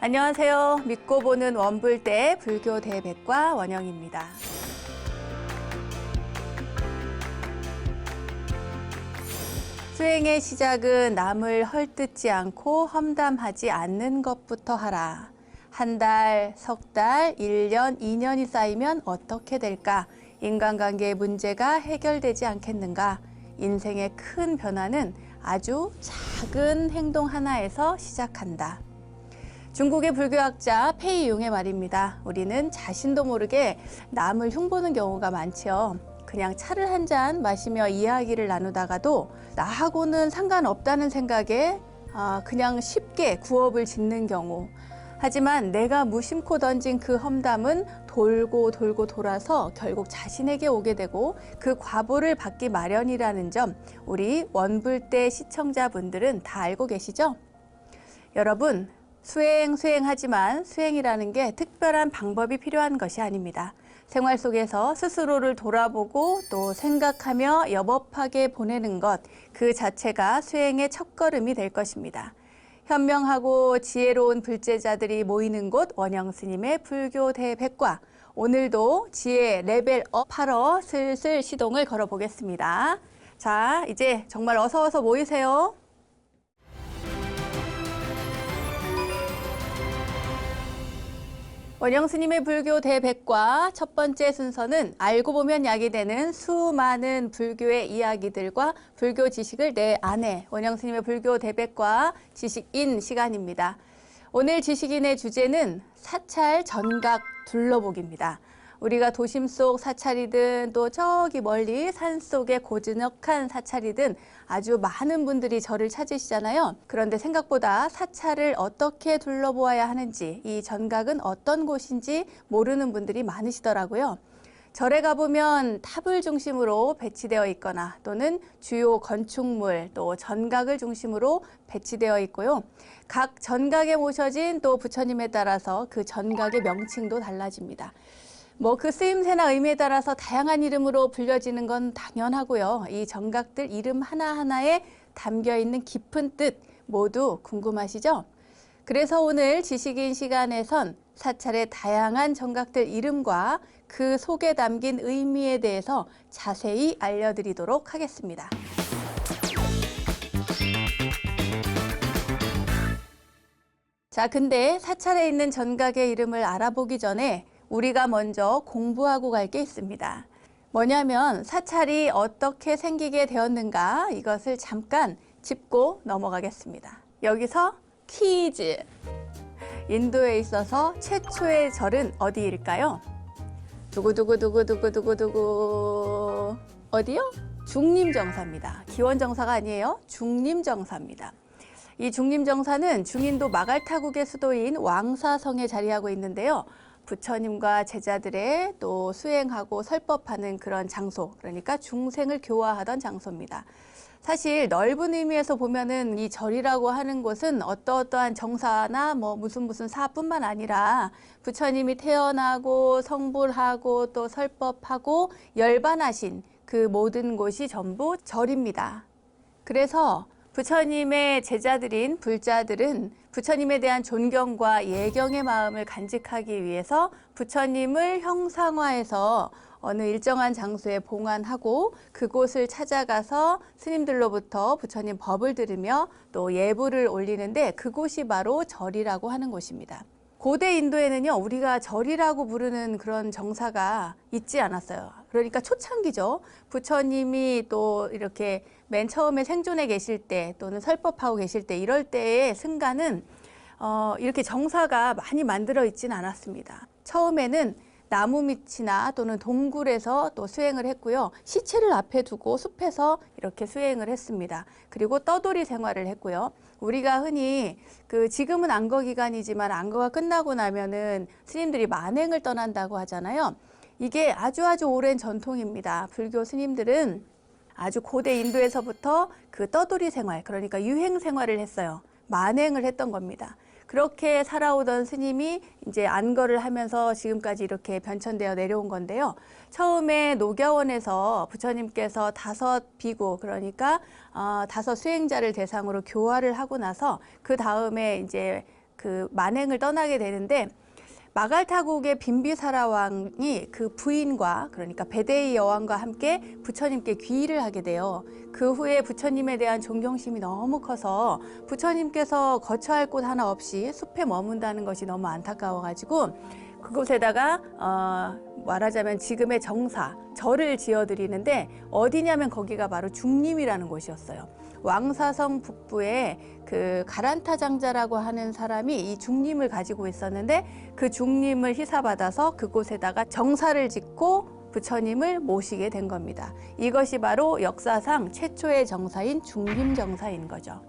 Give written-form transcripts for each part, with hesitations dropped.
안녕하세요. 믿고 보는 원불대 불교 대백과 원영입니다. 수행의 시작은 남을 헐뜯지 않고 험담하지 않는 것부터 하라. 한 달, 석 달, 1년, 2년이 쌓이면 어떻게 될까? 인간관계의 문제가 해결되지 않겠는가? 인생의 큰 변화는 아주 작은 행동 하나에서 시작한다. 중국의 불교학자 페이융의 말입니다. 우리는 자신도 모르게 남을 흉보는 경우가 많지요. 그냥 차를 한 잔 마시며 이야기를 나누다가도 나하고는 상관없다는 생각에 그냥 쉽게 구업을 짓는 경우. 하지만 내가 무심코 던진 그 험담은 돌고 돌고 돌아서 결국 자신에게 오게 되고 그 과보를 받기 마련이라는 점 우리 원불대 시청자분들은 다 알고 계시죠? 여러분, 수행하지만 수행이라는 게 특별한 방법이 필요한 것이 아닙니다. 생활 속에서 스스로를 돌아보고 또 생각하며 여법하게 보내는 것, 그 자체가 수행의 첫걸음이 될 것입니다. 현명하고 지혜로운 불제자들이 모이는 곳 원영스님의 불교 대백과, 오늘도 지혜 레벨업하러 슬슬 시동을 걸어보겠습니다. 자, 이제 정말 어서 모이세요. 원영스님의 불교 대백과 첫 번째 순서는 알고 보면 약이 되는 수많은 불교의 이야기들과 불교 지식을 내 안에 원영스님의 불교 대백과 지식인 시간입니다. 오늘 지식인의 주제는 사찰 전각 둘러보기입니다. 우리가 도심 속 사찰이든 또 저기 멀리 산속의 고즈넉한 사찰이든 아주 많은 분들이 절을 찾으시잖아요. 그런데 생각보다 사찰을 어떻게 둘러보아야 하는지, 이 전각은 어떤 곳인지 모르는 분들이 많으시더라고요. 절에 가보면 탑을 중심으로 배치되어 있거나 또는 주요 건축물, 또 전각을 중심으로 배치되어 있고요. 각 전각에 모셔진 또 부처님에 따라서 그 전각의 명칭도 달라집니다. 그 쓰임새나 의미에 따라서 다양한 이름으로 불려지는 건 당연하고요. 이 전각들 이름 하나하나에 담겨 있는 깊은 뜻 모두 궁금하시죠? 그래서 오늘 지식인 시간에선 사찰의 다양한 전각들 이름과 그 속에 담긴 의미에 대해서 자세히 알려드리도록 하겠습니다. 자, 근데 사찰에 있는 전각의 이름을 알아보기 전에 우리가 먼저 공부하고 갈 게 있습니다. 뭐냐면 사찰이 어떻게 생기게 되었는가, 이것을 잠깐 짚고 넘어가겠습니다. 여기서 퀴즈! 인도에 있어서 최초의 절은 어디일까요? 두구두구두구두구두구두구 어디요? 중림정사입니다. 기원정사가 아니에요. 중림정사입니다. 이 중림정사는 중인도 마갈타국의 수도인 왕사성에 자리하고 있는데요. 부처님과 제자들의 또 수행하고 설법하는 그런 장소, 그러니까 중생을 교화하던 장소입니다. 사실 넓은 의미에서 보면은 이 절이라고 하는 곳은 어떠한 정사나 무슨 사뿐만 아니라 부처님이 태어나고 성불하고 또 설법하고 열반하신 그 모든 곳이 전부 절입니다. 그래서 부처님의 제자들인 불자들은 부처님에 대한 존경과 예경의 마음을 간직하기 위해서 부처님을 형상화해서 어느 일정한 장소에 봉안하고 그곳을 찾아가서 스님들로부터 부처님 법을 들으며 또 예불을 올리는데 그곳이 바로 절이라고 하는 곳입니다. 고대 인도에는요, 우리가 절이라고 부르는 그런 정사가 있지 않았어요. 그러니까 초창기죠. 부처님이 또 이렇게 맨 처음에 생존해 계실 때 또는 설법하고 계실 때 이럴 때의 승가는 이렇게 정사가 많이 만들어 있지는 않았습니다. 처음에는 나무 밑이나 또는 동굴에서 또 수행을 했고요. 시체를 앞에 두고 숲에서 이렇게 수행을 했습니다. 그리고 떠돌이 생활을 했고요. 우리가 흔히 지금은 안거 기간이지만 안거가 끝나고 나면은 스님들이 만행을 떠난다고 하잖아요. 이게 아주 오랜 전통입니다. 불교 스님들은 아주 고대 인도에서부터 그 떠돌이 생활, 그러니까 유행 생활을 했어요. 만행을 했던 겁니다. 그렇게 살아오던 스님이 이제 안거를 하면서 지금까지 이렇게 변천되어 내려온 건데요. 처음에 녹야원에서 부처님께서 5 비구, 그러니까 5 수행자를 대상으로 교화를 하고 나서 그 다음에 이제 그 만행을 떠나게 되는데 마갈타국의 빈비사라 왕이 그 부인과 그러니까 베데이 여왕과 함께 부처님께 귀의를 하게 돼요. 그 후에 부처님에 대한 존경심이 너무 커서 부처님께서 거처할 곳 하나 없이 숲에 머문다는 것이 너무 안타까워가지고 그곳에다가 말하자면 지금의 정사, 절을 지어드리는데 어디냐면 거기가 바로 중림이라는 곳이었어요. 왕사성 북부에 그 가란타 장자라고 하는 사람이 이 중림을 가지고 있었는데 그 중림을 희사받아서 그곳에다가 정사를 짓고 부처님을 모시게 된 겁니다. 이것이 바로 역사상 최초의 정사인 중림정사인 거죠.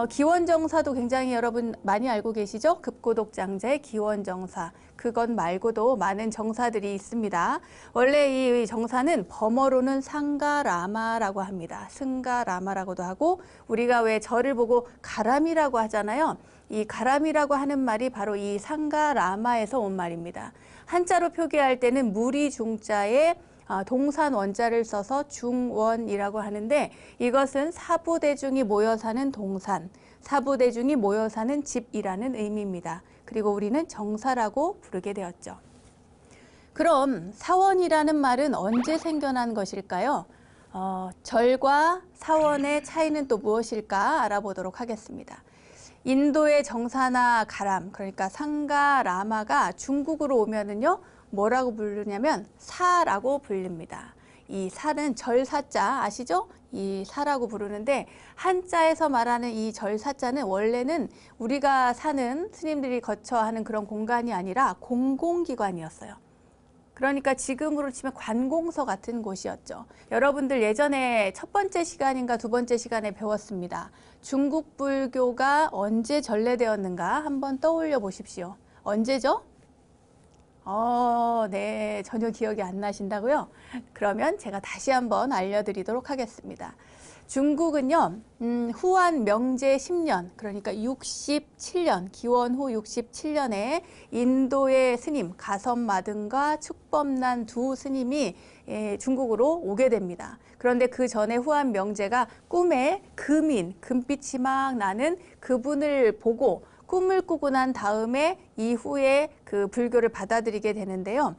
기원정사도 굉장히 여러분 많이 알고 계시죠? 급고독장자의 기원정사. 그것 말고도 많은 정사들이 있습니다. 원래 이 정사는 범어로는 상가라마라고 합니다. 승가라마라고도 하고 우리가 왜 절을 보고 가람이라고 하잖아요. 이 가람이라고 하는 말이 바로 이 상가라마에서 온 말입니다. 한자로 표기할 때는 무리 중자에 동산 원자를 써서 중원이라고 하는데 이것은 사부대중이 모여 사는 동산, 사부대중이 모여 사는 집이라는 의미입니다. 그리고 우리는 정사라고 부르게 되었죠. 그럼 사원이라는 말은 언제 생겨난 것일까요? 절과 사원의 차이는 또 무엇일까 알아보도록 하겠습니다. 인도의 정사나 가람, 그러니까 상가 라마가 중국으로 오면은요, 뭐라고 부르냐면 사라고 불립니다. 이 사는 절사자 아시죠? 이 사라고 부르는데 한자에서 말하는 이 절사자는 원래는 우리가 사는 스님들이 거처하는 그런 공간이 아니라 공공기관이었어요. 그러니까 지금으로 치면 관공서 같은 곳이었죠. 여러분들 예전에 첫 번째 시간인가 두 번째 시간에 배웠습니다. 중국 불교가 언제 전래되었는가 한번 떠올려 보십시오. 언제죠? 네, 전혀 기억이 안 나신다고요? 그러면 제가 다시 한번 알려드리도록 하겠습니다. 중국은요, 후한 명제 10년, 그러니까 67년, 기원후 67년에 인도의 스님 가섭마등과 축법난 두 스님이 중국으로 오게 됩니다. 그런데 그 전에 후한 명제가 꿈에 금빛이 막 나는 그분을 보고 꿈을 꾸고 난 다음에 이후에 그 불교를 받아들이게 되는데요.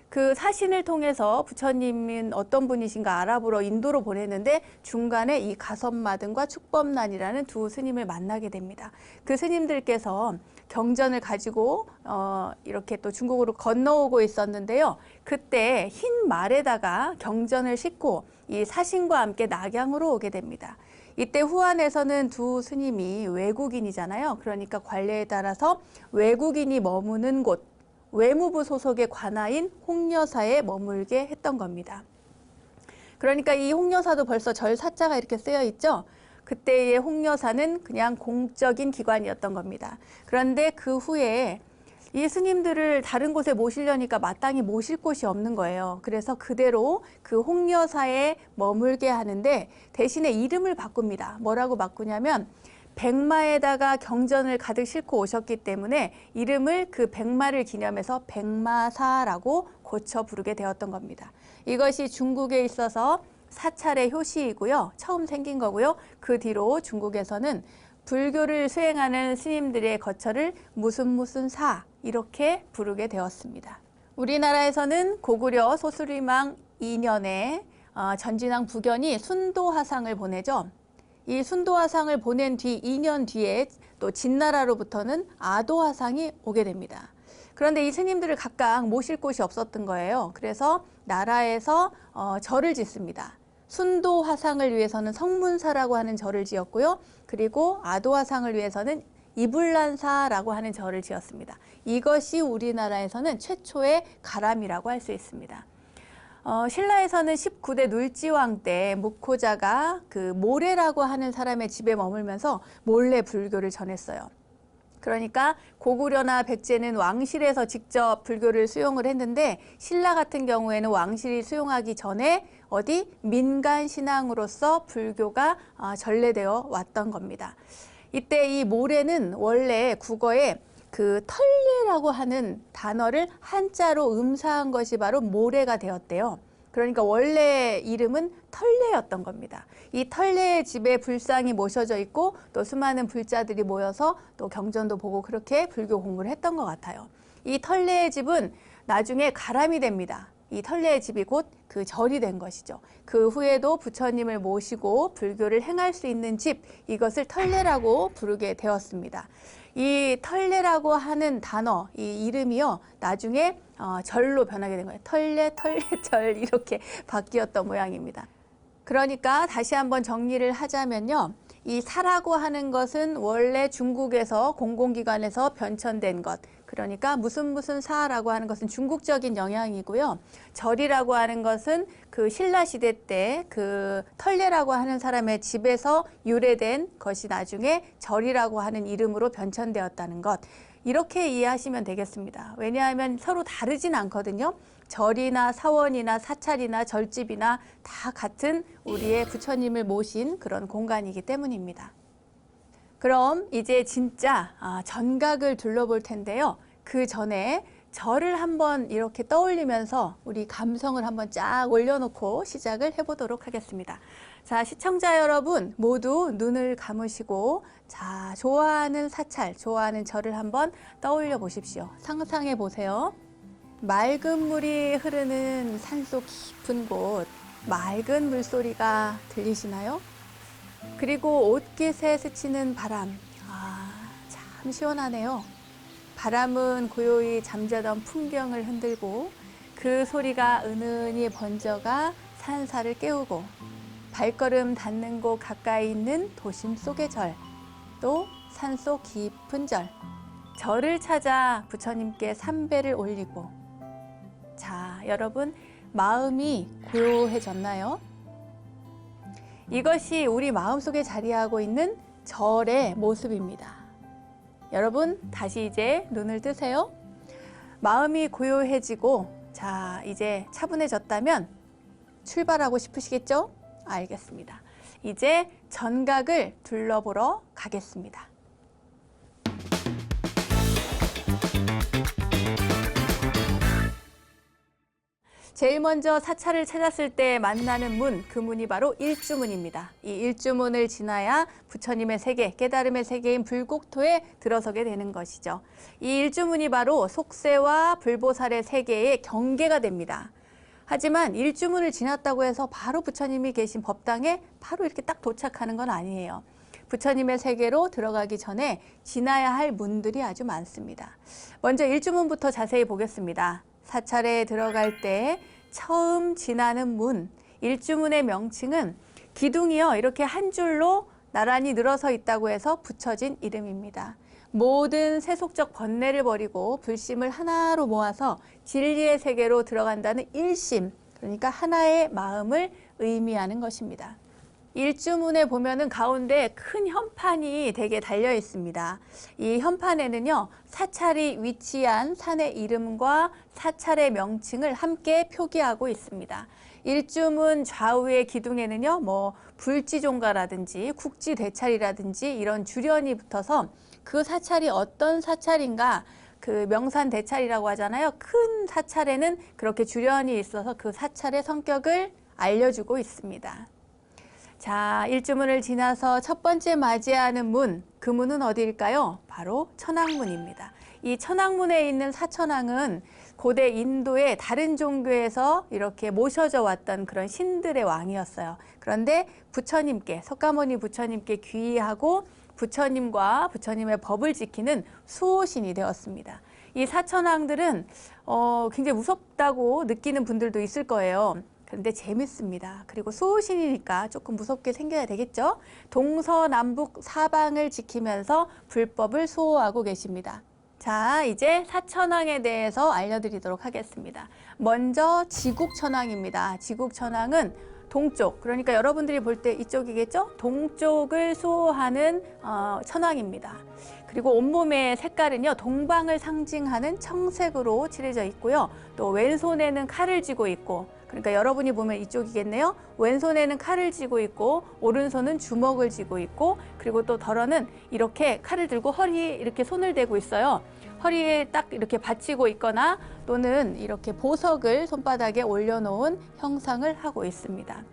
그 사신을 통해서 부처님은 어떤 분이신가 알아보러 인도로 보냈는데 중간에 이 가섭마등과 축법난이라는 두 스님을 만나게 됩니다. 그 스님들께서 경전을 가지고 이렇게 또 중국으로 건너오고 있었는데요. 그때 흰 말에다가 경전을 싣고 이 사신과 함께 낙양으로 오게 됩니다. 이때 후한에서는 두 스님이 외국인이잖아요. 그러니까 관례에 따라서 외국인이 머무는 곳, 외무부 소속의 관아인 홍여사에 머물게 했던 겁니다. 그러니까 이 홍여사도 벌써 절사자가 이렇게 쓰여 있죠. 그때의 홍여사는 그냥 공적인 기관이었던 겁니다. 그런데 그 후에 이 스님들을 다른 곳에 모시려니까 마땅히 모실 곳이 없는 거예요. 그래서 그대로 그 홍여사에 머물게 하는데 대신에 이름을 바꿉니다. 뭐라고 바꾸냐면 백마에다가 경전을 가득 싣고 오셨기 때문에 이름을 그 백마를 기념해서 백마사라고 고쳐 부르게 되었던 겁니다. 이것이 중국에 있어서 사찰의 효시이고요. 처음 생긴 거고요. 그 뒤로 중국에서는 불교를 수행하는 스님들의 거처를 무슨 사 이렇게 부르게 되었습니다. 우리나라에서는 고구려 소수리망 2년에 전진왕 부견이 순도하상을 보내죠. 이 순도하상을 보낸 뒤 2년 뒤에 또 진나라로부터는 아도하상이 오게 됩니다. 그런데 이 스님들을 각각 모실 곳이 없었던 거예요. 그래서 나라에서 절을 짓습니다. 순도화상을 위해서는 성문사라고 하는 절을 지었고요. 그리고 아도화상을 위해서는 이불란사라고 하는 절을 지었습니다. 이것이 우리나라에서는 최초의 가람이라고 할 수 있습니다. 신라에서는 19대 놀지왕 때 무코자가 그 모래라고 하는 사람의 집에 머물면서 몰래 불교를 전했어요. 그러니까 고구려나 백제는 왕실에서 직접 불교를 수용을 했는데 신라 같은 경우에는 왕실이 수용하기 전에 어디 민간 신앙으로서 불교가 전래되어 왔던 겁니다. 이때 이 모래는 원래 국어에 그 털례라고 하는 단어를 한자로 음사한 것이 바로 모래가 되었대요. 그러니까 원래 이름은 털례였던 겁니다. 이 털례의 집에 불상이 모셔져 있고 또 수많은 불자들이 모여서 또 경전도 보고 그렇게 불교 공부를 했던 것 같아요. 이 털례의 집은 나중에 가람이 됩니다. 이 털례의 집이 곧 그 절이 된 것이죠. 그 후에도 부처님을 모시고 불교를 행할 수 있는 집, 이것을 털례라고 부르게 되었습니다. 이 털례라고 하는 단어, 이 이름이요, 나중에 절로 변하게 된 거예요. 털례, 털례절 이렇게 바뀌었던 모양입니다. 그러니까 다시 한번 정리를 하자면요. 이 사라고 하는 것은 원래 중국에서 공공기관에서 변천된 것, 그러니까 무슨 사라고 하는 것은 중국적인 영향이고요. 절이라고 하는 것은 그 신라 시대 때 그 털례라고 하는 사람의 집에서 유래된 것이 나중에 절이라고 하는 이름으로 변천되었다는 것, 이렇게 이해하시면 되겠습니다. 왜냐하면 서로 다르진 않거든요. 절이나 사원이나 사찰이나 절집이나 다 같은 우리의 부처님을 모신 그런 공간이기 때문입니다. 그럼 이제 진짜 전각을 둘러볼 텐데요. 그 전에 절을 한번 이렇게 떠올리면서 우리 감성을 한번 쫙 올려놓고 시작을 해보도록 하겠습니다. 자, 시청자 여러분 모두 눈을 감으시고 자, 좋아하는 사찰, 좋아하는 절을 한번 떠올려 보십시오. 상상해 보세요. 맑은 물이 흐르는 산속 깊은 곳, 맑은 물소리가 들리시나요? 그리고 옷깃에 스치는 바람, 참 시원하네요. 바람은 고요히 잠자던 풍경을 흔들고 그 소리가 은은히 번져가 산사를 깨우고 발걸음 닿는 곳 가까이 있는 도심 속의 절, 또 산속 깊은 절, 절을 찾아 부처님께 삼배를 올리고 자, 여러분 마음이 고요해졌나요? 이것이 우리 마음속에 자리하고 있는 절의 모습입니다. 여러분 다시 이제 눈을 뜨세요. 마음이 고요해지고 자, 이제 차분해졌다면 출발하고 싶으시겠죠? 알겠습니다. 이제 전각을 둘러보러 가겠습니다. 제일 먼저 사찰을 찾았을 때 만나는 문, 그 문이 바로 일주문입니다. 이 일주문을 지나야 부처님의 세계, 깨달음의 세계인 불국토에 들어서게 되는 것이죠. 이 일주문이 바로 속세와 불보살의 세계의 경계가 됩니다. 하지만 일주문을 지났다고 해서 바로 부처님이 계신 법당에 바로 이렇게 딱 도착하는 건 아니에요. 부처님의 세계로 들어가기 전에 지나야 할 문들이 아주 많습니다. 먼저 일주문부터 자세히 보겠습니다. 사찰에 들어갈 때 처음 지나는 문, 일주문의 명칭은 기둥이요, 이렇게 한 줄로 나란히 늘어서 있다고 해서 붙여진 이름입니다. 모든 세속적 번뇌를 버리고 불심을 하나로 모아서 진리의 세계로 들어간다는 일심, 그러니까 하나의 마음을 의미하는 것입니다. 일주문에 보면은 가운데 큰 현판이 되게 달려 있습니다. 이 현판에는요, 사찰이 위치한 산의 이름과 사찰의 명칭을 함께 표기하고 있습니다. 일주문 좌우의 기둥에는요, 불지종가라든지 국지대찰이라든지 이런 주련이 붙어서 그 사찰이 어떤 사찰인가, 그 명산대찰이라고 하잖아요. 큰 사찰에는 그렇게 주련이 있어서 그 사찰의 성격을 알려주고 있습니다. 자, 일주문을 지나서 첫 번째 맞이하는 문, 그 문은 어디일까요? 바로 천왕문입니다. 이 천왕문에 있는 사천왕은 고대 인도의 다른 종교에서 이렇게 모셔져 왔던 그런 신들의 왕이었어요. 그런데 부처님께, 석가모니 부처님께 귀의하고 부처님과 부처님의 법을 지키는 수호신이 되었습니다. 이 사천왕들은 굉장히 무섭다고 느끼는 분들도 있을 거예요. 그런데 재밌습니다. 그리고 수호신이니까 조금 무섭게 생겨야 되겠죠? 동서남북 사방을 지키면서 불법을 수호하고 계십니다. 자, 이제 사천왕에 대해서 알려드리도록 하겠습니다. 먼저 지국천왕입니다. 지국천왕은 동쪽, 그러니까 여러분들이 볼 때 이쪽이겠죠? 동쪽을 수호하는 천왕입니다. 그리고 온몸의 색깔은요, 동방을 상징하는 청색으로 칠해져 있고요. 또 왼손에는 칼을 쥐고 있고, 그러니까 여러분이 보면 이쪽이겠네요. 왼손에는 칼을 쥐고 있고 오른손은 주먹을 쥐고 있고, 그리고 또 덜어는 이렇게 칼을 들고 허리에 이렇게 손을 대고 있어요. 허리에 딱 이렇게 받치고 있거나 또는 이렇게 보석을 손바닥에 올려놓은 형상을 하고 있습니다.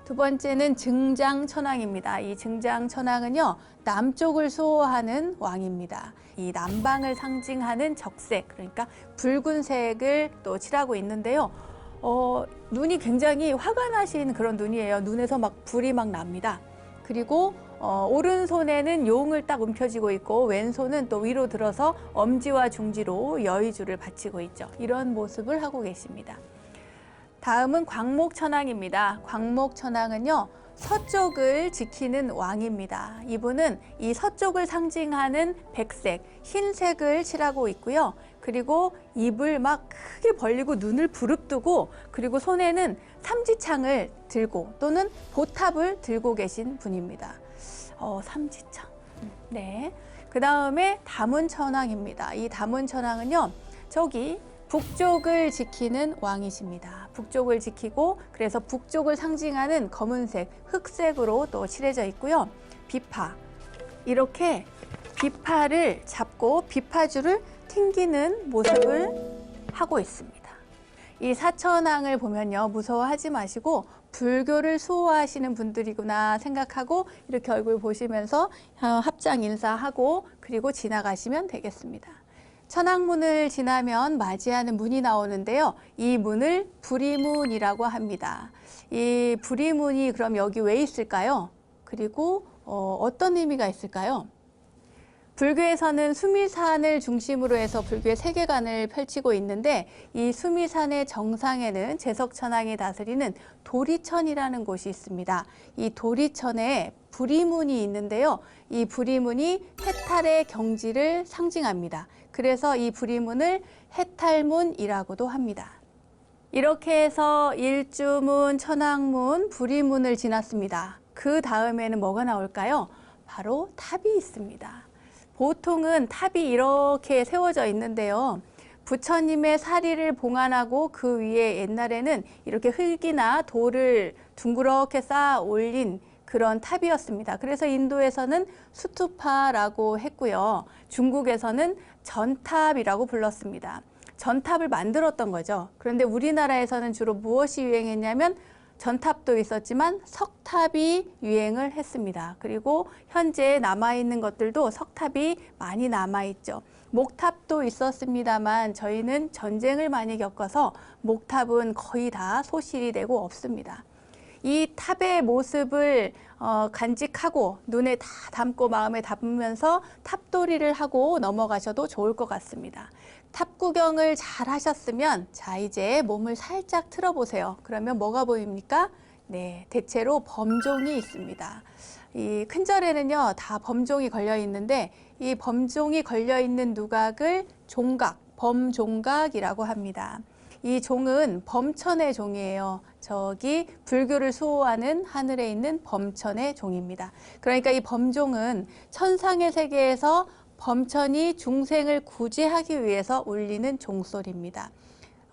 두 번째는 증장천왕입니다. 이 증장천왕은요, 남쪽을 수호하는 왕입니다. 이 남방을 상징하는 적색, 그러니까 붉은색을 또 칠하고 있는데요. 눈이 굉장히 화가 나신 그런 눈이에요. 눈에서 막 불이 막 납니다. 그리고 오른손에는 용을 딱 움켜쥐고 있고 왼손은 또 위로 들어서 엄지와 중지로 여의주를 받치고 있죠. 이런 모습을 하고 계십니다. 다음은 광목천왕입니다. 광목천왕은요, 서쪽을 지키는 왕입니다. 이분은 이 서쪽을 상징하는 백색, 흰색을 칠하고 있고요. 그리고 입을 막 크게 벌리고 눈을 부릅뜨고 그리고 손에는 삼지창을 들고 또는 보탑을 들고 계신 분입니다. 삼지창. 네. 그 다음에 다문천왕입니다. 이 다문천왕은요, 저기 북쪽을 지키는 왕이십니다. 북쪽을 지키고 그래서 북쪽을 상징하는 검은색, 흑색으로 또 칠해져 있고요. 비파, 이렇게 비파를 잡고 비파줄을 튕기는 모습을 하고 있습니다. 이 사천왕을 보면요, 무서워하지 마시고 불교를 수호하시는 분들이구나 생각하고 이렇게 얼굴 보시면서 합장 인사하고 그리고 지나가시면 되겠습니다. 천왕문을 지나면 맞이하는 문이 나오는데요. 이 문을 부리문이라고 합니다. 이 부리문이 그럼 여기 왜 있을까요? 그리고 어떤 의미가 있을까요? 불교에서는 수미산을 중심으로 해서 불교의 세계관을 펼치고 있는데 이 수미산의 정상에는 제석천왕이 다스리는 도리천이라는 곳이 있습니다. 이 도리천에 부리문이 있는데요. 이 부리문이 해탈의 경지를 상징합니다. 그래서 이 부리문을 해탈문이라고도 합니다. 이렇게 해서 일주문, 천왕문, 부리문을 지났습니다. 그 다음에는 뭐가 나올까요? 바로 탑이 있습니다. 보통은 탑이 이렇게 세워져 있는데요. 부처님의 사리를 봉안하고 그 위에 옛날에는 이렇게 흙이나 돌을 둥그렇게 쌓아 올린 그런 탑이었습니다. 그래서 인도에서는 수투파라고 했고요. 중국에서는 전탑이라고 불렀습니다. 전탑을 만들었던 거죠. 그런데 우리나라에서는 주로 무엇이 유행했냐면 전탑도 있었지만 석탑이 유행을 했습니다. 그리고 현재 남아있는 것들도 석탑이 많이 남아있죠. 목탑도 있었습니다만 저희는 전쟁을 많이 겪어서 목탑은 거의 다 소실이 되고 없습니다. 이 탑의 모습을 간직하고 눈에 다 담고 마음에 담으면서 탑돌이를 하고 넘어가셔도 좋을 것 같습니다. 탑 구경을 잘 하셨으면 자 이제 몸을 살짝 틀어보세요. 그러면 뭐가 보입니까? 네, 대체로 범종이 있습니다. 이 큰절에는요 다 범종이 걸려 있는데 이 범종이 걸려 있는 누각을 종각, 범종각이라고 합니다. 이 종은 범천의 종이에요. 저기 불교를 수호하는 하늘에 있는 범천의 종입니다. 그러니까 이 범종은 천상의 세계에서 범천이 중생을 구제하기 위해서 울리는 종소리입니다.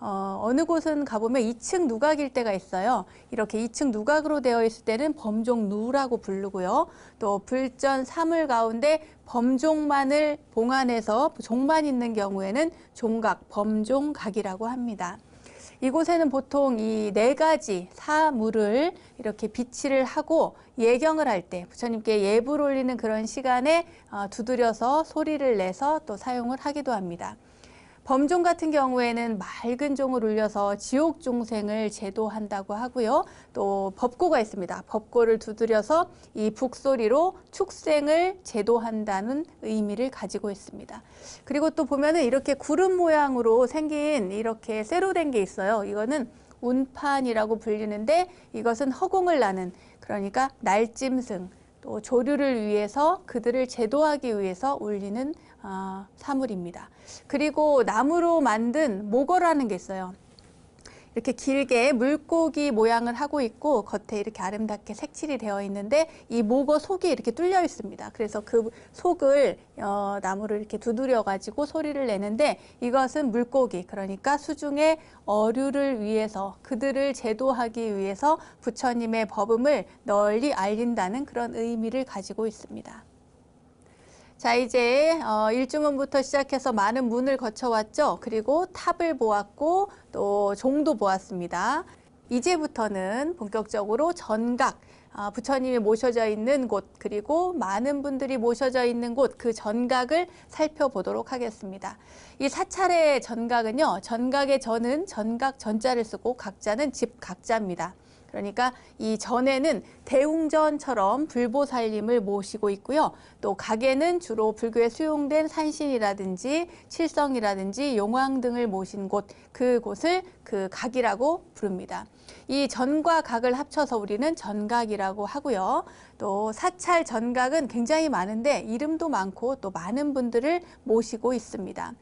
어느 곳은 가보면 2층 누각일 때가 있어요. 이렇게 2층 누각으로 되어 있을 때는 범종누라고 부르고요. 또 불전 사물 가운데 범종만을 봉안해서 종만 있는 경우에는 종각, 범종각이라고 합니다. 이곳에는 보통 이 4가지 사물을 이렇게 비치를 하고 예경을 할 때 부처님께 예불 올리는 그런 시간에 두드려서 소리를 내서 또 사용을 하기도 합니다. 범종 같은 경우에는 맑은 종을 울려서 지옥 중생을 제도한다고 하고요. 또 법고가 있습니다. 법고를 두드려서 이 북소리로 축생을 제도한다는 의미를 가지고 있습니다. 그리고 또 보면은 이렇게 구름 모양으로 생긴 이렇게 쇠로 된 게 있어요. 이거는 운판이라고 불리는데 이것은 허공을 나는, 그러니까 날짐승, 또 조류를 위해서 그들을 제도하기 위해서 울리는 사물입니다. 그리고 나무로 만든 모거라는 게 있어요. 이렇게 길게 물고기 모양을 하고 있고 겉에 이렇게 아름답게 색칠이 되어 있는데 이 모거 속이 이렇게 뚫려 있습니다. 그래서 그 속을 나무를 이렇게 두드려 가지고 소리를 내는데 이것은 물고기, 그러니까 수중의 어류를 위해서 그들을 제도하기 위해서 부처님의 법음을 널리 알린다는 그런 의미를 가지고 있습니다. 자, 이제 일주문부터 시작해서 많은 문을 거쳐왔죠. 그리고 탑을 보았고 또 종도 보았습니다. 이제부터는 본격적으로 전각, 부처님이 모셔져 있는 곳, 그리고 많은 분들이 모셔져 있는 곳, 그 전각을 살펴보도록 하겠습니다. 이 사찰의 전각은요, 전각의 전은 전각 전자를 쓰고 각자는 집 각자입니다. 그러니까 이 전에는 대웅전처럼 불보살님을 모시고 있고요. 또 각에는 주로 불교에 수용된 산신이라든지 칠성이라든지 용왕 등을 모신 곳, 그곳을 그 각이라고 부릅니다. 이 전과 각을 합쳐서 우리는 전각이라고 하고요. 또 사찰 전각은 굉장히 많은데 이름도 많고 또 많은 분들을 모시고 있습니다.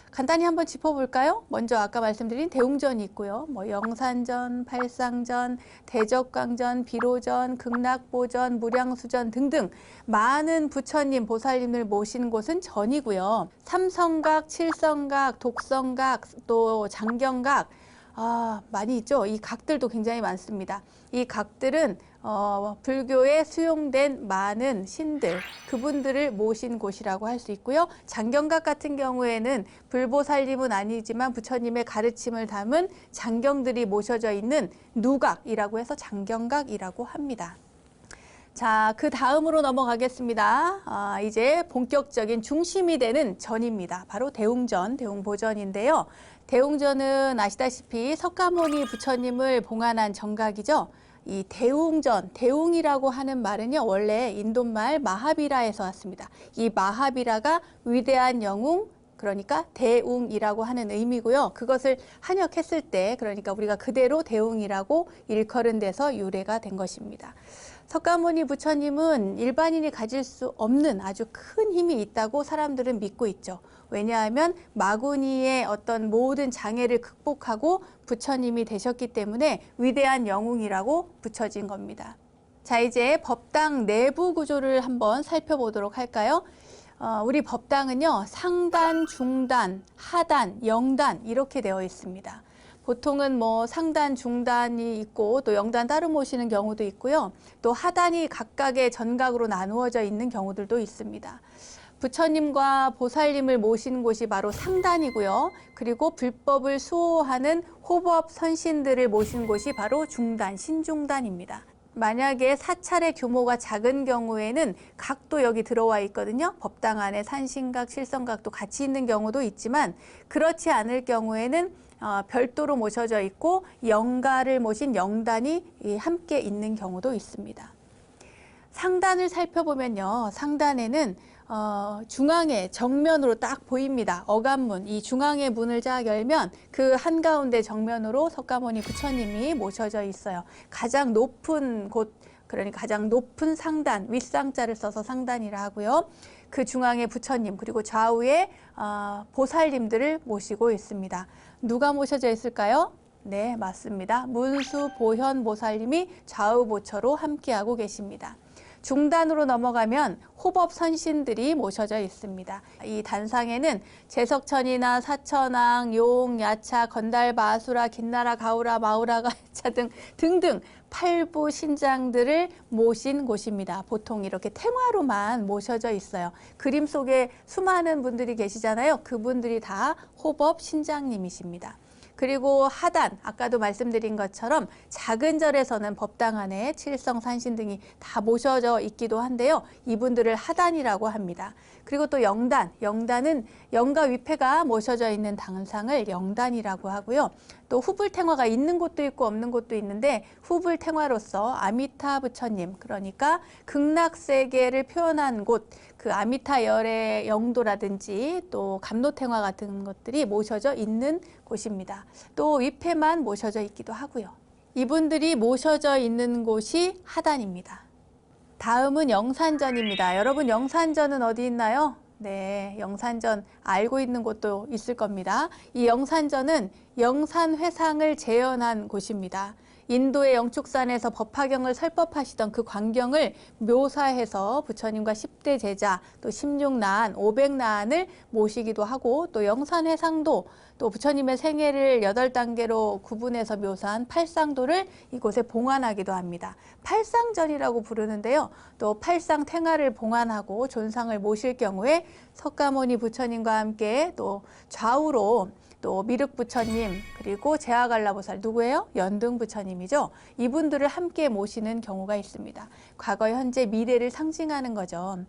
간단히 한번 짚어볼까요? 먼저 아까 말씀드린 대웅전이 있고요. 영산전, 팔상전, 대적광전, 비로전, 극락보전, 무량수전 등등 많은 부처님, 보살님을 모신 곳은 전이고요. 삼성각, 칠성각, 독성각, 또 장경각, 많이 있죠. 이 각들도 굉장히 많습니다. 이 각들은 불교에 수용된 많은 신들, 그분들을 모신 곳이라고 할 수 있고요. 장경각 같은 경우에는 불보살님은 아니지만 부처님의 가르침을 담은 장경들이 모셔져 있는 누각이라고 해서 장경각이라고 합니다. 자, 그 다음으로 넘어가겠습니다. 이제 본격적인 중심이 되는 전입니다. 바로 대웅전, 대웅보전인데요. 대웅전은 아시다시피 석가모니 부처님을 봉안한 정각이죠. 이 대웅전, 대웅이라고 하는 말은요, 원래 인도말 마하비라에서 왔습니다. 이 마하비라가 위대한 영웅, 그러니까 대웅이라고 하는 의미고요. 그것을 한역했을 때, 그러니까 우리가 그대로 대웅이라고 일컬은 데서 유래가 된 것입니다. 석가모니 부처님은 일반인이 가질 수 없는 아주 큰 힘이 있다고 사람들은 믿고 있죠. 왜냐하면 마구니의 어떤 모든 장애를 극복하고 부처님이 되셨기 때문에 위대한 영웅이라고 붙여진 겁니다. 자, 이제 법당 내부 구조를 한번 살펴보도록 할까요? 우리 법당은요, 상단, 중단, 하단, 영단 이렇게 되어 있습니다. 보통은 상단, 중단이 있고 또 영단 따로 모시는 경우도 있고요. 또 하단이 각각의 전각으로 나누어져 있는 경우들도 있습니다. 부처님과 보살님을 모시는 곳이 바로 상단이고요. 그리고 불법을 수호하는 호법 선신들을 모시는 곳이 바로 중단, 신중단입니다. 만약에 사찰의 규모가 작은 경우에는 각도 여기 들어와 있거든요. 법당 안에 산신각, 칠성각도 같이 있는 경우도 있지만 그렇지 않을 경우에는 별도로 모셔져 있고 영가를 모신 영단이 함께 있는 경우도 있습니다. 상단을 살펴보면요. 상단에는 중앙에 정면으로 딱 보입니다. 어간문, 이 중앙의 문을 쫙 열면 그 한가운데 정면으로 석가모니 부처님이 모셔져 있어요. 가장 높은 곳, 그러니까 가장 높은 상단, 윗상자를 써서 상단이라 하고요. 그 중앙에 부처님, 그리고 좌우에 보살님들을 모시고 있습니다. 누가 모셔져 있을까요? 네, 맞습니다. 문수 보현 보살님이 좌우 보처로 함께하고 계십니다. 중단으로 넘어가면 호법 선신들이 모셔져 있습니다. 이 단상에는 제석천이나 사천왕, 용, 야차, 건달바, 아수라, 긴나라, 가우라, 마우라, 가차 등등 팔부 신장들을 모신 곳입니다. 보통 이렇게 탱화로만 모셔져 있어요. 그림 속에 수많은 분들이 계시잖아요. 그분들이 다 호법 신장님이십니다. 그리고 하단, 아까도 말씀드린 것처럼 작은 절에서는 법당 안에 칠성, 산신 등이 다 모셔져 있기도 한데요. 이분들을 하단이라고 합니다. 그리고 또 영단, 영단은 영가 위패가 모셔져 있는 단상을 영단이라고 하고요. 또 후불탱화가 있는 곳도 있고 없는 곳도 있는데 후불탱화로서 아미타 부처님, 그러니까 극락세계를 표현한 곳, 그 아미타 열의 영도라든지 또 감노탱화 같은 것들이 모셔져 있는 곳입니다. 또 위패만 모셔져 있기도 하고요. 이분들이 모셔져 있는 곳이 하단입니다. 다음은 영산전입니다. 여러분, 영산전은 어디 있나요? 네, 영산전 알고 있는 곳도 있을 겁니다. 이 영산전은 영산회상을 재현한 곳입니다. 인도의 영축산에서 법화경을 설법하시던 그 광경을 묘사해서 부처님과 10대 제자, 또 16난, 500난을 모시기도 하고 또 영산해상도, 또 부처님의 생애를 8단계로 구분해서 묘사한 팔상도를 이곳에 봉안하기도 합니다. 팔상전이라고 부르는데요. 또 팔상탱화를 봉안하고 존상을 모실 경우에 석가모니 부처님과 함께 또 좌우로 또 미륵 부처님, 그리고 제아갈라보살, 누구예요? 연등 부처님이죠. 이분들을 함께 모시는 경우가 있습니다. 과거, 현재, 미래를 상징하는 거죠.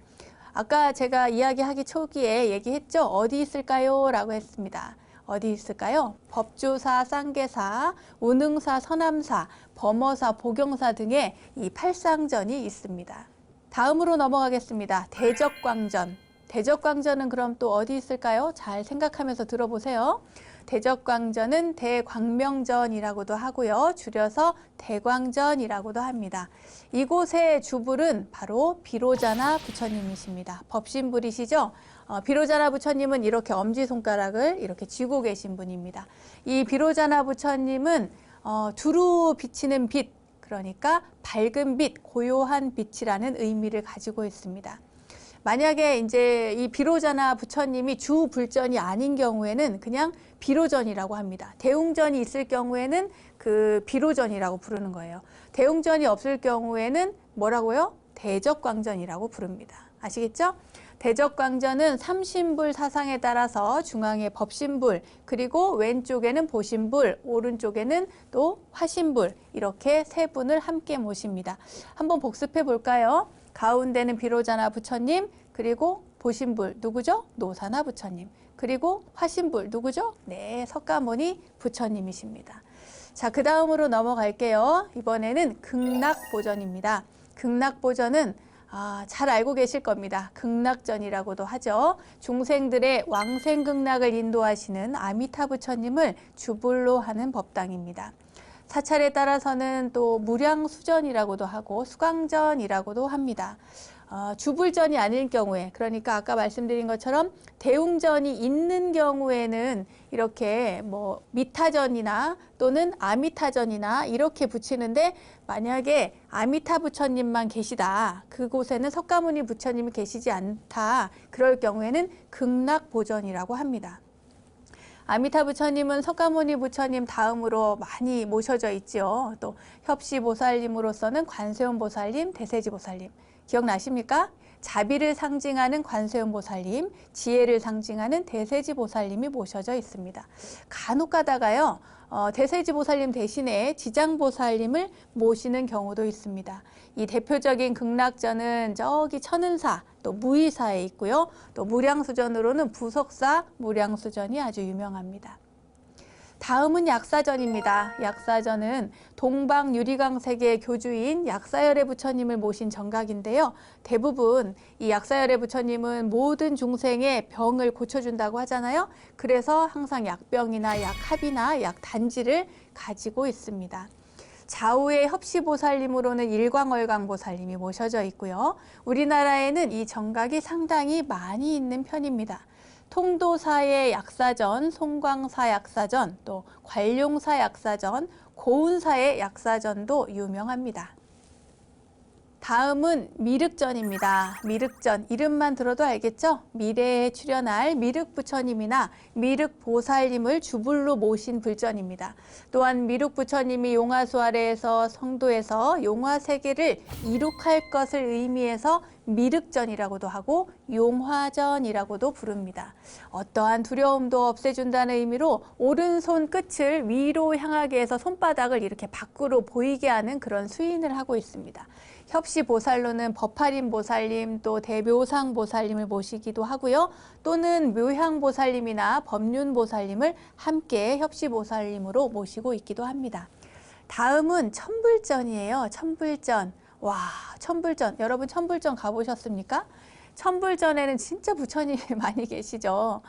아까 제가 이야기하기 초기에 얘기했죠. 어디 있을까요? 라고 했습니다. 어디 있을까요? 법주사, 쌍계사, 운흥사, 서남사, 범어사, 보경사 등의 이 팔상전이 있습니다. 다음으로 넘어가겠습니다. 대적광전. 대적광전은 그럼 또 어디 있을까요? 잘 생각하면서 들어보세요. 대적광전은 대광명전이라고도 하고요. 줄여서 대광전이라고도 합니다. 이곳의 주불은 바로 비로자나 부처님이십니다. 법신불이시죠? 비로자나 부처님은 이렇게 엄지손가락을 이렇게 쥐고 계신 분입니다. 이 비로자나 부처님은 두루 비치는 빛, 그러니까 밝은 빛, 고요한 빛이라는 의미를 가지고 있습니다. 만약에 이제 이 비로자나 부처님이 주불전이 아닌 경우에는 그냥 비로전이라고 합니다. 대웅전이 있을 경우에는 그 비로전이라고 부르는 거예요. 대웅전이 없을 경우에는 뭐라고요? 대적광전이라고 부릅니다. 아시겠죠? 대적광전은 삼신불 사상에 따라서 중앙에 법신불, 그리고 왼쪽에는 보신불, 오른쪽에는 또 화신불, 이렇게 세 분을 함께 모십니다. 한번 복습해 볼까요? 가운데는 비로자나 부처님, 그리고 보신불 누구죠? 노사나 부처님, 그리고 화신불 누구죠? 네, 석가모니 부처님이십니다. 자, 그 다음으로 넘어갈게요. 이번에는 극락보전입니다. 극락보전은 잘 알고 계실 겁니다. 극락전이라고도 하죠. 중생들의 왕생극락을 인도하시는 아미타 부처님을 주불로 하는 법당입니다. 사찰에 따라서는 또 무량수전이라고도 하고 수강전이라고도 합니다. 주불전이 아닐 경우에, 그러니까 아까 말씀드린 것처럼 대웅전이 있는 경우에는 이렇게 뭐 미타전이나 또는 아미타전이나 이렇게 붙이는데, 만약에 아미타 부처님만 계시다, 그곳에는 석가모니 부처님이 계시지 않다, 그럴 경우에는 극락보전이라고 합니다. 아미타 부처님은 석가모니 부처님 다음으로 많이 모셔져 있죠. 또 협시보살님으로서는 관세음보살님, 대세지보살님. 기억나십니까? 자비를 상징하는 관세음보살님, 지혜를 상징하는 대세지보살님이 모셔져 있습니다. 간혹 가다가요, 대세지보살님 대신에 지장보살님을 모시는 경우도 있습니다. 이 대표적인 극락전은 저기 천은사, 또 무의사에 있고요. 또 무량수전으로는 부석사, 무량수전이 아주 유명합니다. 다음은 약사전입니다. 약사전은 동방유리광색의 교주인 약사열애 부처님을 모신 정각인데요. 대부분 이 약사열애 부처님은 모든 중생의 병을 고쳐준다고 하잖아요. 그래서 항상 약병이나 약합이나 약단지를 가지고 있습니다. 좌우의 협시보살님으로는 일광월광보살님이 모셔져 있고요. 우리나라에는 이 정각이 상당히 많이 있는 편입니다. 통도사의 약사전, 송광사 약사전, 또 관룡사 약사전, 고운사의 약사전도 유명합니다. 다음은 미륵전입니다. 미륵전, 이름만 들어도 알겠죠? 미래에 출연할 미륵부처님이나 미륵보살님을 주불로 모신 불전입니다. 또한 미륵부처님이 용화수 아래에서 성도에서 용화세계를 이룩할 것을 의미해서 미륵전이라고도 하고 용화전이라고도 부릅니다. 어떠한 두려움도 없애준다는 의미로 오른손 끝을 위로 향하게 해서 손바닥을 이렇게 밖으로 보이게 하는 그런 수인을 하고 있습니다. 협시보살로는 법화림보살님, 또 대묘상보살님을 모시기도 하고요. 또는 묘향보살님이나 법륜보살님을 함께 협시보살님으로 모시고 있기도 합니다. 다음은 천불전이에요. 천불전. 와, 천불전. 여러분 천불전 가보셨습니까? 천불전에는 진짜 부처님이 많이 계시죠.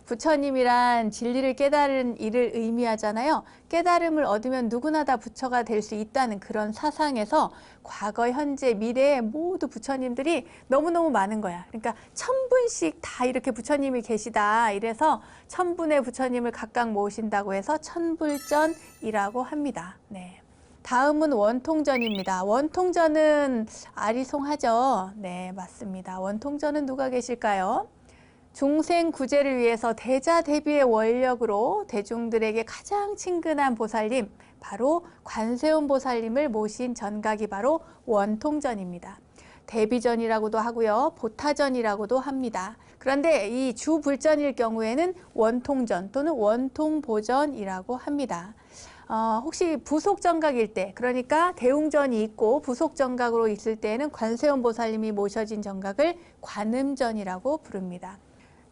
부처님이란 진리를 깨달은 이를 의미하잖아요. 깨달음을 얻으면 누구나 다 부처가 될 수 있다는 그런 사상에서 과거, 현재, 미래에 모두 부처님들이 너무너무 많은 거야. 그러니까 1000분씩 다 이렇게 부처님이 계시다. 이래서 1000분의 부처님을 각각 모신다고 해서 천불전이라고 합니다. 네. 다음은 원통전입니다. 원통전은 아리송하죠? 네, 맞습니다. 원통전은 누가 계실까요? 중생 구제를 위해서 대자대비의 원력으로 대중들에게 가장 친근한 보살님, 바로 관세음 보살님을 모신 전각이 바로 원통전입니다. 대비전이라고도 하고요, 보타전이라고도 합니다. 그런데 이 주불전일 경우에는 원통전 또는 원통보전이라고 합니다. 혹시 부속정각일 때, 그러니까 대웅전이 있고 부속정각으로 있을 때에는 관세음 보살님이 모셔진 정각을 관음전이라고 부릅니다.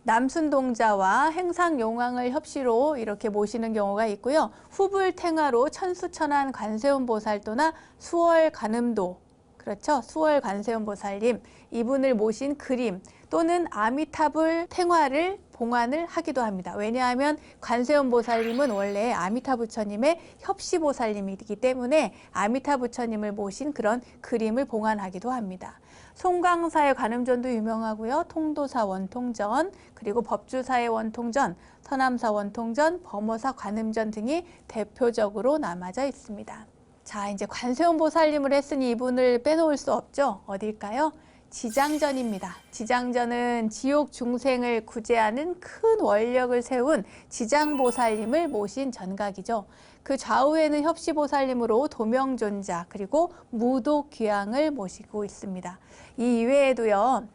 남순동자와 행상용왕을 협시로 이렇게 모시는 경우가 있고요. 후불탱화로 천수천안 관세음 보살도나 수월관음도, 그렇죠? 수월관세음 보살님, 이분을 모신 그림 또는 아미타불 탱화를 봉안을 하기도 합니다. 왜냐하면 관세음 보살님은 원래 아미타 부처님의 협시 보살님이기 때문에 아미타 부처님을 모신 그런 그림을 봉안하기도 합니다. 송광사의 관음전도 유명하고요. 통도사 원통전, 그리고 법주사의 원통전, 서남사 원통전, 범어사 관음전 등이 대표적으로 남아져 있습니다. 자, 이제 관세음 보살님을 했으니 이분을 빼놓을 수 없죠. 어딜까요? 지장전입니다. 지장전은 지옥 중생을 구제하는 큰 원력을 세운 지장보살님을 모신 전각이죠. 그 좌우에는 협시보살님으로 도명존자 그리고 무도귀양을 모시고 있습니다. 이 이외에도요.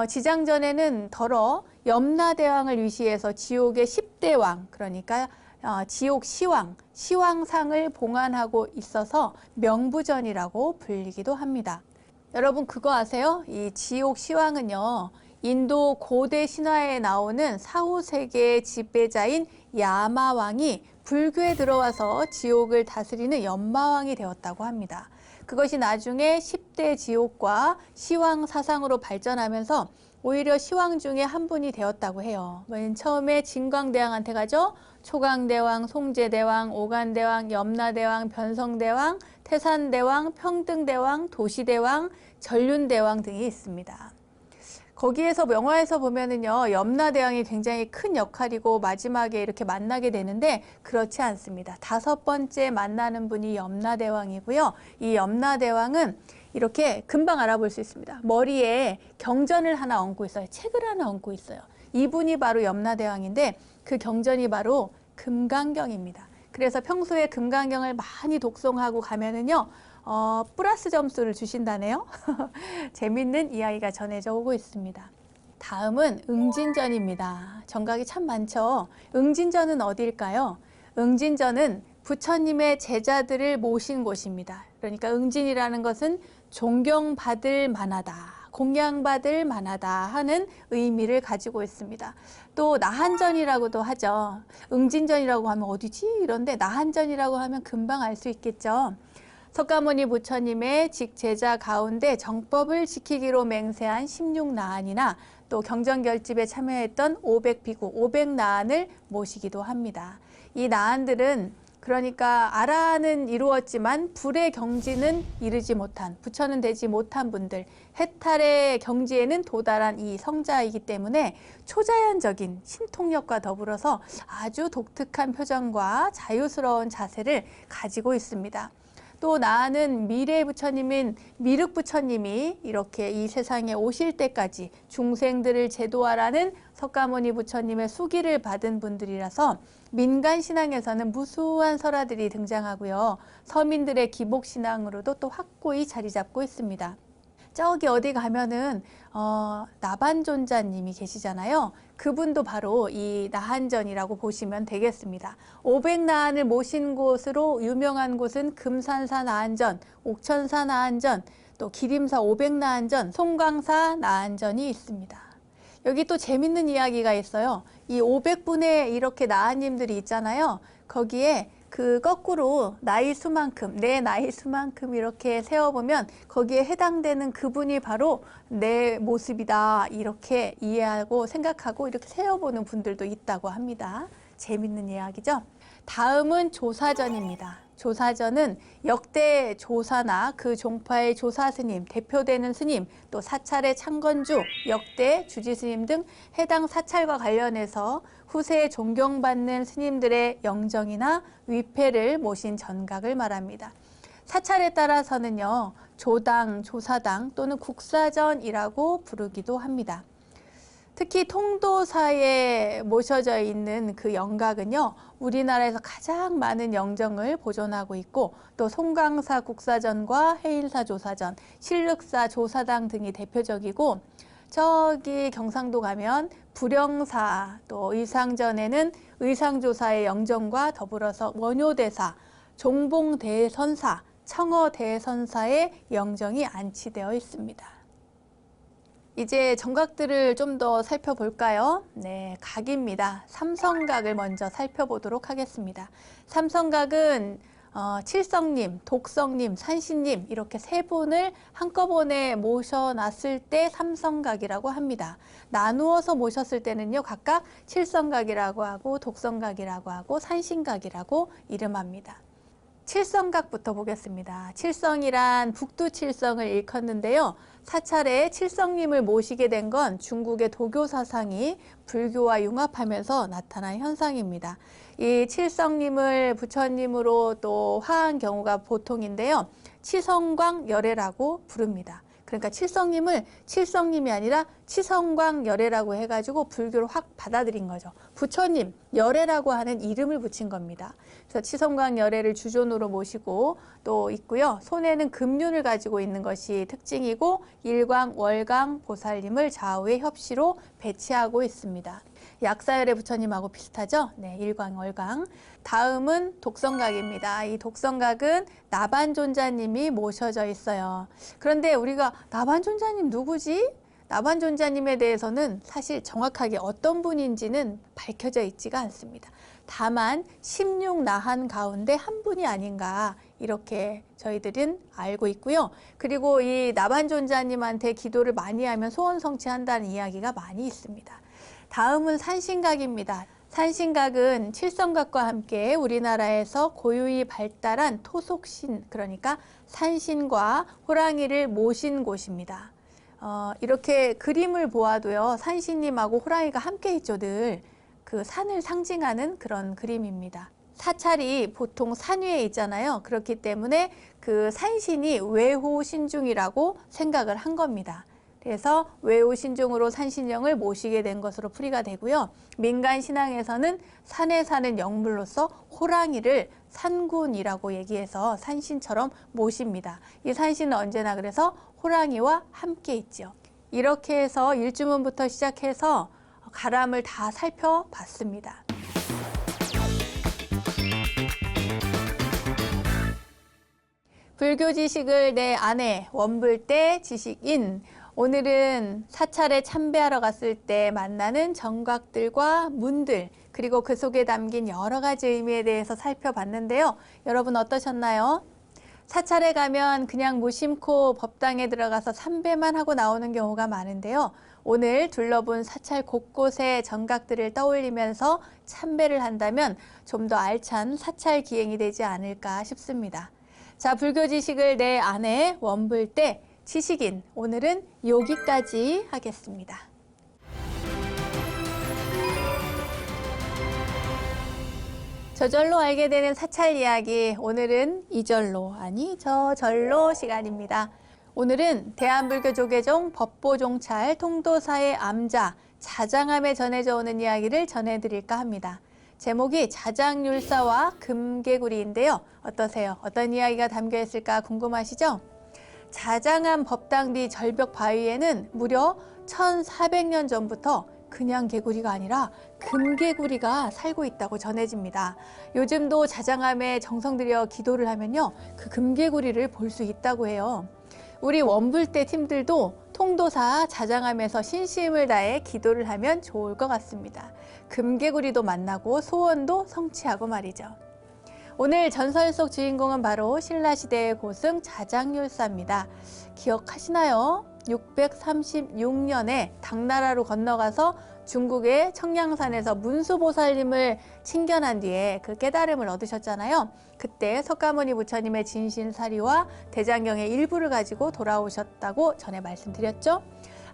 지장전에는 더러 염라대왕을 위시해서 지옥의 10대왕, 그러니까 지옥 시왕, 시왕상을 봉안하고 있어서 명부전이라고 불리기도 합니다. 여러분 그거 아세요? 이 지옥 시왕은요, 인도 고대 신화에 나오는 사후세계의 지배자인 야마왕이 불교에 들어와서 지옥을 다스리는 연마왕이 되었다고 합니다. 그것이 나중에 10대 지옥과 시왕 사상으로 발전하면서 오히려 시왕 중에 한 분이 되었다고 해요. 맨 처음에 진광대왕한테 가죠. 초강대왕, 송제대왕, 오간대왕, 염라대왕, 변성대왕, 태산대왕, 평등대왕, 도시대왕, 전륜대왕 등이 있습니다. 거기에서 명화에서 보면은요, 염라대왕이 굉장히 큰 역할이고 마지막에 이렇게 만나게 되는데 그렇지 않습니다. 5번째 만나는 분이 염라대왕이고요. 이 염라대왕은 이렇게 금방 알아볼 수 있습니다. 머리에 경전을 하나 얹고 있어요. 책을 하나 얹고 있어요. 이분이 바로 염라대왕인데 그 경전이 바로 금강경입니다. 그래서 평소에 금강경을 많이 독송하고 가면은요, 플러스 점수를 주신다네요. 재밌는 이야기가 전해져 오고 있습니다. 다음은 응진전입니다. 정각이 참 많죠. 응진전은 어디일까요? 응진전은 부처님의 제자들을 모신 곳입니다. 그러니까 응진이라는 것은 존경받을 만하다, 공양받을 만하다 하는 의미를 가지고 있습니다. 또 나한전이라고도 하죠. 응진전이라고 하면 어디지? 이런데 나한전이라고 하면 금방 알 수 있겠죠. 석가모니 부처님의 직제자 가운데 정법을 지키기로 맹세한 16나한이나 또 경전결집에 참여했던 500비구, 500나한을 모시기도 합니다. 이 나한들은 그러니까 아라는 이루었지만 불의 경지는 이르지 못한, 부처는 되지 못한 분들, 해탈의 경지에는 도달한 이 성자이기 때문에 초자연적인 신통력과 더불어서 아주 독특한 표정과 자유스러운 자세를 가지고 있습니다. 또 나는 미래 부처님인 미륵 부처님이 이렇게 이 세상에 오실 때까지 중생들을 제도하라는 석가모니 부처님의 수기를 받은 분들이라서 민간 신앙에서는 무수한 설화들이 등장하고요. 서민들의 기복 신앙으로도 또 확고히 자리 잡고 있습니다. 저기 어디 가면은 나반존자님이 계시잖아요. 그분도 바로 이 나한전이라고 보시면 되겠습니다. 500나한을 모신 곳으로 유명한 곳은 금산사 나한전, 옥천사 나한전, 또 기림사 500나한전, 송광사 나한전이 있습니다. 여기 또 재밌는 이야기가 있어요. 이 500분의 이렇게 나한님들이 있잖아요. 거기에 그 거꾸로 나이 수만큼, 내 나이 수만큼 이렇게 세어보면 거기에 해당되는 그분이 바로 내 모습이다, 이렇게 이해하고 생각하고 이렇게 세어보는 분들도 있다고 합니다. 재밌는 이야기죠. 다음은 조사전입니다. 조사전은 역대 조사나 그 종파의 조사 스님, 대표되는 스님, 또 사찰의 창건주, 역대 주지 스님 등 해당 사찰과 관련해서 후세에 존경받는 스님들의 영정이나 위패를 모신 전각을 말합니다. 사찰에 따라서는요, 조당, 조사당 또는 국사전이라고 부르기도 합니다. 특히 통도사에 모셔져 있는 그 영각은요, 우리나라에서 가장 많은 영정을 보존하고 있고, 또 송광사 국사전과 해일사 조사전, 신륵사 조사당 등이 대표적이고, 저기 경상도 가면 불영사, 또 의상전에는 의상조사의 영정과 더불어서 원효대사, 종봉대선사, 청어대선사의 영정이 안치되어 있습니다. 이제 정각들을 좀 더 살펴볼까요? 네, 각입니다. 삼성각을 먼저 살펴보도록 하겠습니다. 삼성각은 칠성님, 독성님, 산신님 이렇게 세 분을 한꺼번에 모셔놨을 때 삼성각이라고 합니다. 나누어서 모셨을 때는요, 각각 칠성각이라고 하고 독성각이라고 하고 산신각이라고 이름합니다. 칠성각부터 보겠습니다. 칠성이란 북두칠성을 일컫는데요. 사찰에 칠성님을 모시게 된 건 중국의 도교 사상이 불교와 융합하면서 나타난 현상입니다. 이 칠성님을 부처님으로 또 화한 경우가 보통인데요. 치성광열애라고 부릅니다. 그러니까 칠성님을 칠성님이 아니라 치성광열애라고 해가지고 불교를 확 받아들인 거죠. 부처님, 열애라고 하는 이름을 붙인 겁니다. 그래서 치성광열애를 주존으로 모시고 또 있고요. 손에는 금륜을 가지고 있는 것이 특징이고 일광, 월광, 보살님을 좌우의 협시로 배치하고 있습니다. 약사열애 부처님하고 비슷하죠? 네, 일광, 월광. 다음은 독성각입니다. 이 독성각은 나반존자님이 모셔져 있어요. 그런데 우리가 나반존자님 누구지? 나반존자님에 대해서는 사실 정확하게 어떤 분인지는 밝혀져 있지가 않습니다. 다만 16나한 가운데 한 분이 아닌가 이렇게 저희들은 알고 있고요. 그리고 이 나반존자님한테 기도를 많이 하면 소원 성취한다는 이야기가 많이 있습니다. 다음은 산신각입니다. 산신각은 칠성각과 함께 우리나라에서 고유히 발달한 토속신, 그러니까 산신과 호랑이를 모신 곳입니다. 이렇게 그림을 보아도요, 산신님하고 호랑이가 함께 있죠, 늘. 그 산을 상징하는 그런 그림입니다. 사찰이 보통 산 위에 있잖아요. 그렇기 때문에 그 산신이 외호신중이라고 생각을 한 겁니다. 그래서 외호신중으로 산신령을 모시게 된 것으로 풀이가 되고요. 민간 신앙에서는 산에 사는 영물로서 호랑이를 산군이라고 얘기해서 산신처럼 모십니다. 이 산신은 언제나 그래서 호랑이와 함께 있죠. 이렇게 해서 일주문부터 시작해서 가람을 다 살펴봤습니다. 불교 지식을 내 아내, 원불대 지식인. 오늘은 사찰에 참배하러 갔을 때 만나는 정각들과 문들, 그리고 그 속에 담긴 여러 가지 의미에 대해서 살펴봤는데요. 여러분 어떠셨나요? 사찰에 가면 그냥 무심코 법당에 들어가서 참배만 하고 나오는 경우가 많은데요. 오늘 둘러본 사찰 곳곳의 정각들을 떠올리면서 참배를 한다면 좀 더 알찬 사찰 기행이 되지 않을까 싶습니다. 자, 불교 지식을 내 아내 원불대 지식인, 오늘은 여기까지 하겠습니다. 저절로 알게 되는 사찰 이야기, 오늘은 이절로 아니 저절로 시간입니다. 오늘은 대한불교조계종 법보종찰 통도사의 암자 자장암에 전해져 오는 이야기를 전해드릴까 합니다. 제목이 자장율사와 금개구리인데요. 어떠세요? 어떤 이야기가 담겨 있을까 궁금하시죠? 자장암 법당 뒤 절벽 바위에는 무려 1400년 전부터 그냥 개구리가 아니라 금개구리가 살고 있다고 전해집니다. 요즘도 자장암에 정성 들여 기도를 하면요, 그 금개구리를 볼 수 있다고 해요. 우리 원불대 팀들도 통도사 자장암에서 신심을 다해 기도를 하면 좋을 것 같습니다. 금개구리도 만나고 소원도 성취하고 말이죠. 오늘 전설 속 주인공은 바로 신라시대의 고승 자장율사입니다. 기억하시나요? 636년에 당나라로 건너가서 중국의 청량산에서 문수보살님을 친견한 뒤에 그 깨달음을 얻으셨잖아요. 그때 석가모니 부처님의 진신사리와 대장경의 일부를 가지고 돌아오셨다고 전에 말씀드렸죠.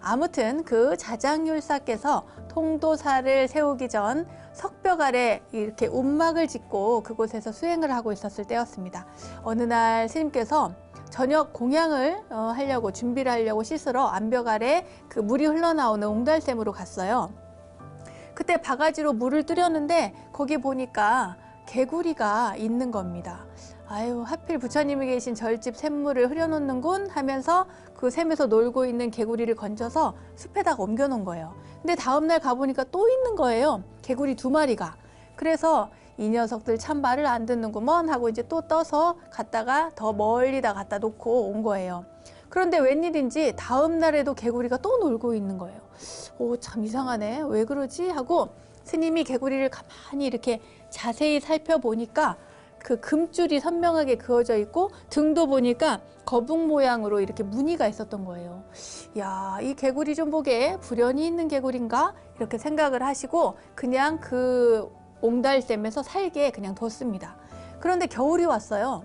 아무튼 그 자장율사께서 통도사를 세우기 전 석벽 아래 이렇게 움막을 짓고 그곳에서 수행을 하고 있었을 때였습니다. 어느 날 스님께서 저녁 공양을 하려고 준비를 하려고 씻으러 암벽 아래 그 물이 흘러나오는 옹달샘으로 갔어요. 그때 바가지로 물을 뜨려는데 거기 보니까 개구리가 있는 겁니다. 아유, 하필 부처님이 계신 절집 샘물을 흐려놓는군 하면서 그 샘에서 놀고 있는 개구리를 건져서 숲에다가 옮겨놓은 거예요. 근데 다음날 가보니까 또 있는 거예요. 개구리 2마리가. 그래서 이 녀석들 참 말을 안 듣는구먼 하고 이제 또 떠서 갔다가 더 멀리다 갖다 놓고 온 거예요. 그런데 웬일인지 다음 날에도 개구리가 또 놀고 있는 거예요. 오, 참 이상하네. 왜 그러지? 하고 스님이 개구리를 가만히 이렇게 자세히 살펴보니까 그 금줄이 선명하게 그어져 있고 등도 보니까 거북 모양으로 이렇게 무늬가 있었던 거예요. 야, 이 개구리 좀 보게 불연이 있는 개구리인가? 이렇게 생각을 하시고 그냥 그 옹달샘에서 살게 그냥 뒀습니다. 그런데 겨울이 왔어요.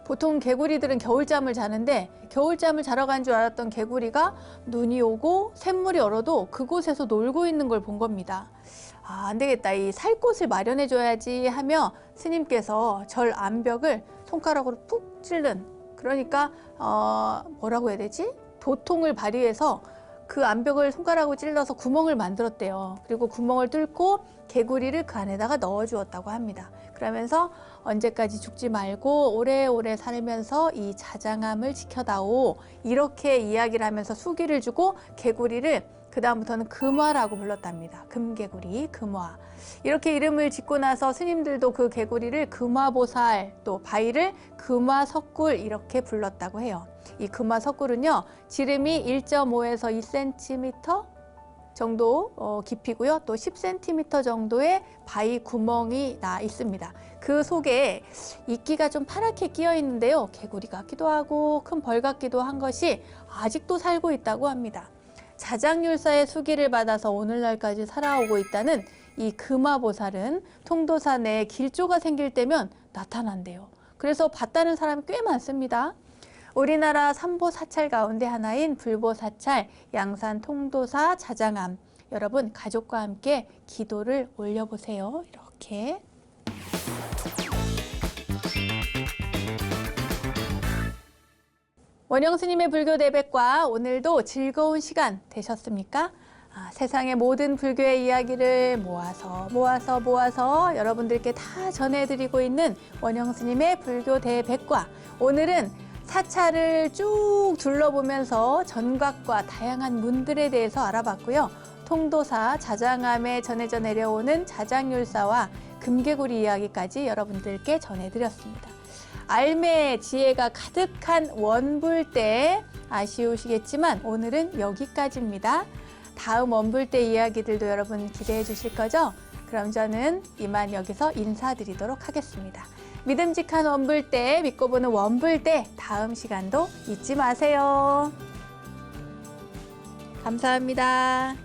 보통 개구리들은 겨울잠을 자는데 겨울잠을 자러 간 줄 알았던 개구리가 눈이 오고 샘물이 얼어도 그곳에서 놀고 있는 걸 본 겁니다. 아, 안 되겠다. 이 살 곳을 마련해 줘야지 하며 스님께서 절 암벽을 손가락으로 푹 찔른, 그러니까 뭐라고 해야 되지? 도통을 발휘해서 그 암벽을 손가락으로 찔러서 구멍을 만들었대요. 그리고 구멍을 뚫고 개구리를 그 안에다가 넣어 주었다고 합니다. 그러면서 언제까지 죽지 말고 오래오래 살면서 이 자장암을 지켜다오, 이렇게 이야기를 하면서 수기를 주고 개구리를 그 다음부터는 금화라고 불렀답니다. 금개구리, 금화. 이렇게 이름을 짓고 나서 스님들도 그 개구리를 금화보살, 또 바위를 금화석굴 이렇게 불렀다고 해요. 이 금화석굴은요, 지름이 1.5에서 2cm 정도 깊이고요. 또 10cm 정도의 바위 구멍이 나 있습니다. 그 속에 이끼가 좀 파랗게 끼어 있는데요. 개구리 같기도 하고 큰 벌 같기도 한 것이 아직도 살고 있다고 합니다. 자장율사의 수기를 받아서 오늘날까지 살아오고 있다는 이 금화보살은 통도사 내에 길조가 생길 때면 나타난대요. 그래서 봤다는 사람이 꽤 많습니다. 우리나라 삼보사찰 가운데 하나인 불보사찰 양산 통도사 자장암, 여러분 가족과 함께 기도를 올려보세요. 이렇게. 원영스님의 불교 대백과 오늘도 즐거운 시간 되셨습니까? 세상의 모든 불교의 이야기를 모아서 여러분들께 다 전해드리고 있는 원영스님의 불교 대백과, 오늘은 사찰을 쭉 둘러보면서 전각과 다양한 문들에 대해서 알아봤고요. 통도사 자장암에 전해져 내려오는 자장율사와 금개구리 이야기까지 여러분들께 전해드렸습니다. 알매의 지혜가 가득한 원불대, 아쉬우시겠지만 오늘은 여기까지입니다. 다음 원불대 이야기들도 여러분 기대해 주실 거죠? 그럼 저는 이만 여기서 인사드리도록 하겠습니다. 믿음직한 원불대, 믿고 보는 원불대, 다음 시간도 잊지 마세요. 감사합니다.